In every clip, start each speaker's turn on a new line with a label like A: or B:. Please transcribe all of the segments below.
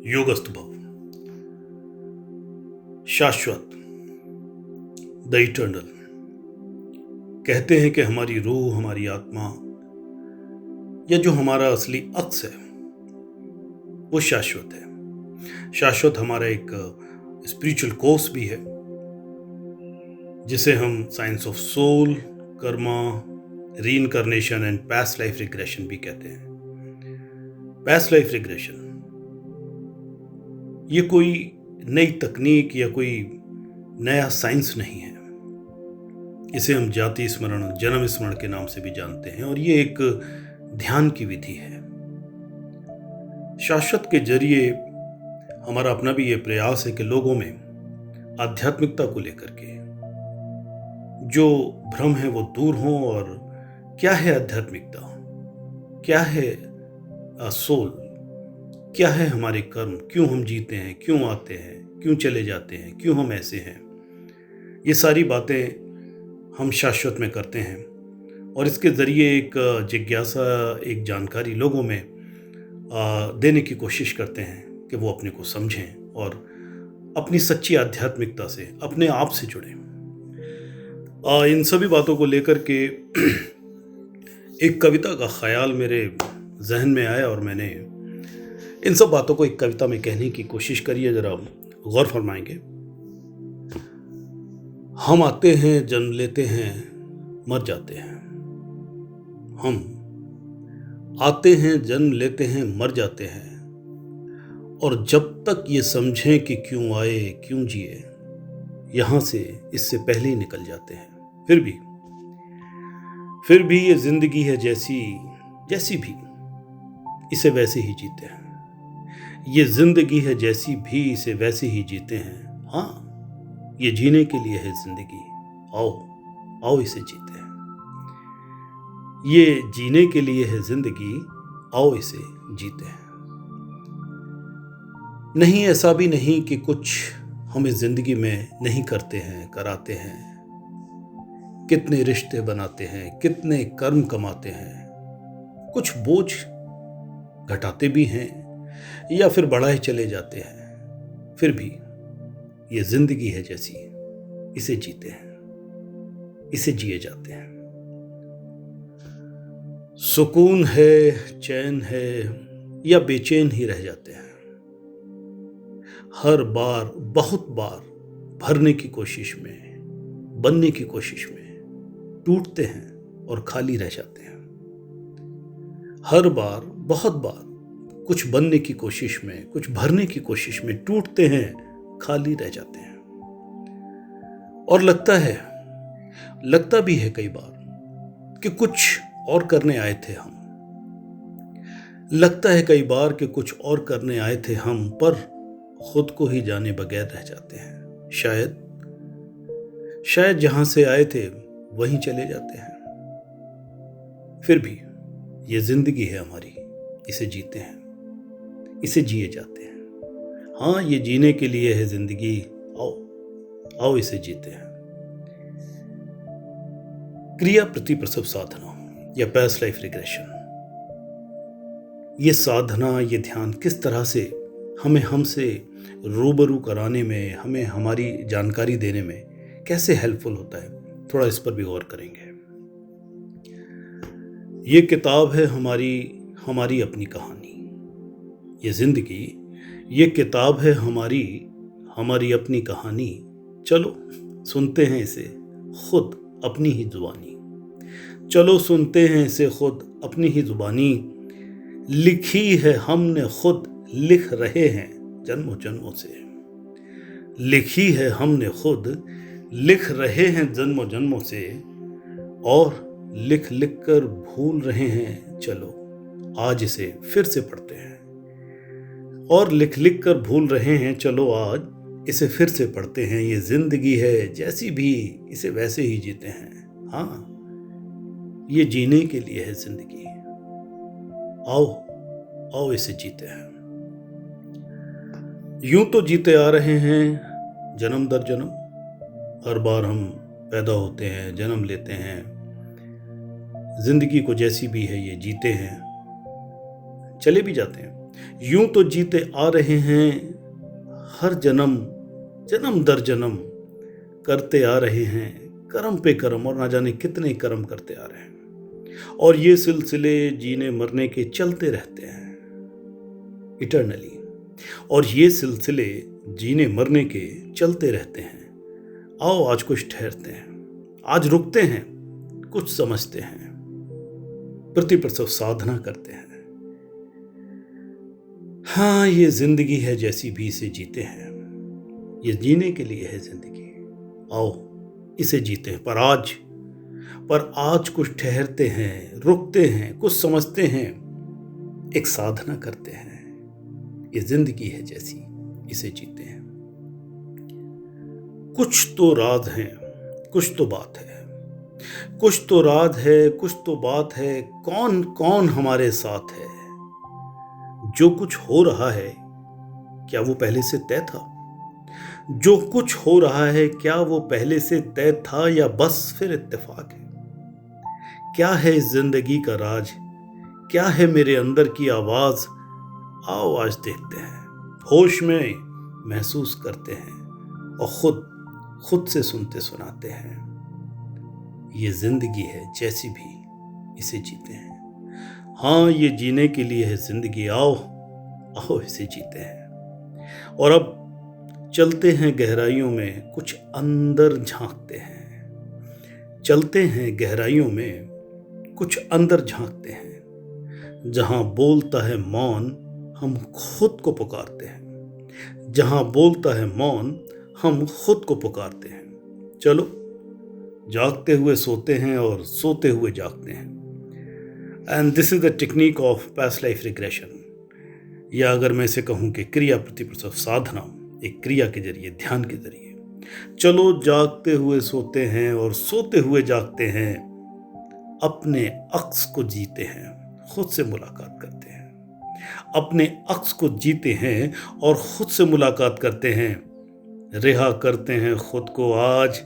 A: योगस्तुभव। शाश्वत, the eternal. कहते हैं कि हमारी रूह, हमारी आत्मा या जो हमारा असली अक्स है वो शाश्वत है। शाश्वत हमारा एक स्पिरिचुअल कोर्स भी है जिसे हम science of soul, karma, reincarnation and past life regression भी कहते हैं। पास्ट लाइफ रिग्रेशन ये कोई नई तकनीक या कोई नया साइंस नहीं है। इसे हम जाति स्मरण, जन्म स्मरण के नाम से भी जानते हैं और ये एक ध्यान की विधि है। शाश्वत के जरिए हमारा अपना भी ये प्रयास है कि लोगों में आध्यात्मिकता को लेकर के जो भ्रम है वो दूर हो। और क्या है आध्यात्मिकता, क्या है सोल, क्या है हमारे कर्म, क्यों हम जीते हैं, क्यों आते हैं, क्यों चले जाते हैं, क्यों हम ऐसे हैं, ये सारी बातें हम शाश्वत में करते हैं। और इसके ज़रिए एक जिज्ञासा, एक जानकारी लोगों में देने की कोशिश करते हैं कि वो अपने को समझें और अपनी सच्ची आध्यात्मिकता से, अपने आप से जुड़ें। इन सभी बातों को लेकर के एक कविता का ख्याल मेरे जहन में आया और मैंने इन सब बातों को एक कविता में कहने की कोशिश करी है। जरा गौर फरमाएंगे। हम आते हैं, जन्म लेते हैं, मर जाते हैं। हम आते हैं, जन्म लेते हैं, मर जाते हैं। और जब तक ये समझें कि क्यों आए, क्यों जिए, यहां से, इससे पहले ही निकल जाते हैं। फिर भी ये जिंदगी है जैसी भी, इसे वैसे ही जीते हैं। ये जिंदगी है जैसी भी, इसे वैसे ही जीते हैं। हाँ, ये जीने के लिए है जिंदगी, आओ इसे जीते हैं। ये जीने के लिए है जिंदगी, आओ इसे जीते हैं। नहीं, ऐसा भी नहीं कि कुछ हम इस जिंदगी में नहीं करते हैं, कराते हैं। कितने रिश्ते बनाते हैं, कितने कर्म कमाते हैं, कुछ बोझ घटाते भी हैं या फिर बढ़ाए चले जाते हैं। फिर भी ये जिंदगी है जैसी, इसे जीते हैं, इसे जिए जाते हैं। सुकून है, चैन है या बेचैन ही रह जाते हैं। हर बार, बहुत बार भरने की कोशिश में, बनने की कोशिश में टूटते हैं और खाली रह जाते हैं। हर बार, बहुत बार कुछ बनने की कोशिश में, कुछ भरने की कोशिश में टूटते हैं, खाली रह जाते हैं। और लगता भी है कई बार कि कुछ और करने आए थे हम। लगता है कई बार कि कुछ और करने आए थे हम, पर खुद को ही जाने बगैर रह जाते हैं। शायद जहां से आए थे वहीं चले जाते हैं। फिर भी ये जिंदगी है हमारी, इसे जीते हैं, इसे जिए जाते हैं। हाँ, ये जीने के लिए है जिंदगी, आओ इसे जीते हैं। क्रिया प्रतिप्रसव साधना या पास्ट लाइफ रिग्रेशन, ये साधना, ये ध्यान किस तरह से हमें हमसे रूबरू कराने में, हमें हमारी जानकारी देने में कैसे हेल्पफुल होता है, थोड़ा इस पर भी गौर करेंगे। ये किताब है हमारी अपनी कहानी। ये जिंदगी, ये किताब है हमारी अपनी कहानी। चलो सुनते हैं इसे खुद अपनी ही जुबानी। चलो सुनते हैं इसे खुद अपनी ही जुबानी। लिखी है हमने खुद, लिख रहे हैं जन्मों जन्मों से। लिखी है हमने खुद, लिख रहे हैं जन्मों जन्मों से। और लिख लिख कर भूल रहे हैं, चलो आज इसे फिर से पढ़ते हैं। और लिख लिख कर भूल रहे हैं, चलो आज इसे फिर से पढ़ते हैं। ये जिंदगी है जैसी भी, इसे वैसे ही जीते हैं। हाँ, ये जीने के लिए है जिंदगी, आओ इसे जीते हैं। यूं तो जीते आ रहे हैं जन्म दर जन्म। हर बार हम पैदा होते हैं, जन्म लेते हैं, जिंदगी को जैसी भी है ये जीते हैं, चले भी जाते हैं। यूं तो जीते आ रहे हैं, हर जन्म जन्म दर जन्म करते आ रहे हैं, कर्म पे कर्म, और ना जाने कितने कर्म करते आ रहे हैं। और ये सिलसिले जीने मरने के चलते रहते हैं इटर्नली। और ये सिलसिले जीने मरने के चलते रहते हैं। आओ आज कुछ ठहरते हैं, आज रुकते हैं, कुछ समझते हैं, प्रतिप्रसव साधना करते हैं। हाँ, ये जिंदगी है जैसी भी इसे जीते हैं। ये जीने के लिए है जिंदगी, आओ इसे जीते हैं। पर आज कुछ ठहरते हैं, रुकते हैं, कुछ समझते हैं, एक साधना करते हैं। ये जिंदगी है जैसी इसे जीते हैं। कुछ तो राज है, कुछ तो बात है, कुछ तो राज है, कुछ तो बात है। कौन कौन हमारे साथ है? जो कुछ हो रहा है, क्या वो पहले से तय था? जो कुछ हो रहा है, क्या वो पहले से तय था या बस फिर इत्तेफाक है? क्या है इस जिंदगी का राज? क्या है मेरे अंदर की आवाज? आओ आज देखते हैं, होश में महसूस करते हैं और खुद से सुनते सुनाते हैं। ये जिंदगी है जैसी भी इसे जीते हैं। हाँ, ये जीने के लिए है जिंदगी, आओ इसे जीते हैं। और अब चलते हैं गहराइयों में, कुछ अंदर झांकते हैं। चलते हैं गहराइयों में, कुछ अंदर झांकते हैं। जहां बोलता है मौन, हम खुद को पुकारते हैं। जहां बोलता है मौन, हम खुद को पुकारते हैं। चलो, जागते हुए सोते हैं और सोते हुए जागते हैं। And this is the technique of past life regression, या अगर मैं इसे कहूं कि क्रिया प्रतिप्रसव साधना, एक क्रिया के जरिए, ध्यान के जरिए। चलो, जागते हुए सोते हैं और सोते हुए जागते हैं। अपने अक्स को जीते हैं, खुद से मुलाकात करते हैं। अपने अक्स को जीते हैं और खुद से मुलाकात करते हैं। रिहा करते हैं खुद को, आज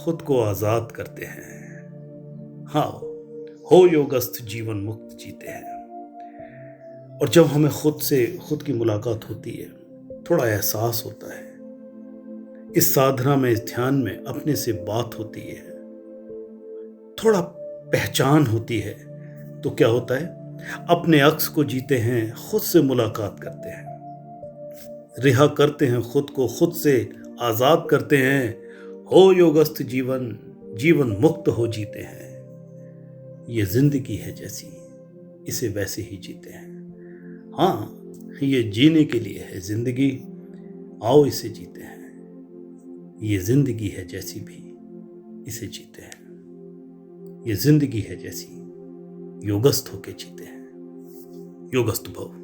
A: खुद को आजाद करते हैं। हाँ, हो योगस्थ जीवन मुक्त जीते हैं। और जब हमें खुद की मुलाकात होती है, थोड़ा एहसास होता है, इस साधना में, इस ध्यान में अपने से बात होती है, थोड़ा पहचान होती है, तो क्या होता है? अपने अक्स को जीते हैं, खुद से मुलाकात करते हैं, रिहा करते हैं खुद को, खुद से आजाद करते हैं। हो योगस्थ जीवन मुक्त हो जीते हैं। ये जिंदगी है जैसी इसे वैसे ही जीते हैं। हाँ, ये जीने के लिए है जिंदगी, आओ इसे जीते हैं। ये जिंदगी है जैसी भी इसे जीते हैं। ये जिंदगी है जैसी योगस्थ होके जीते हैं। योगस्थ भव।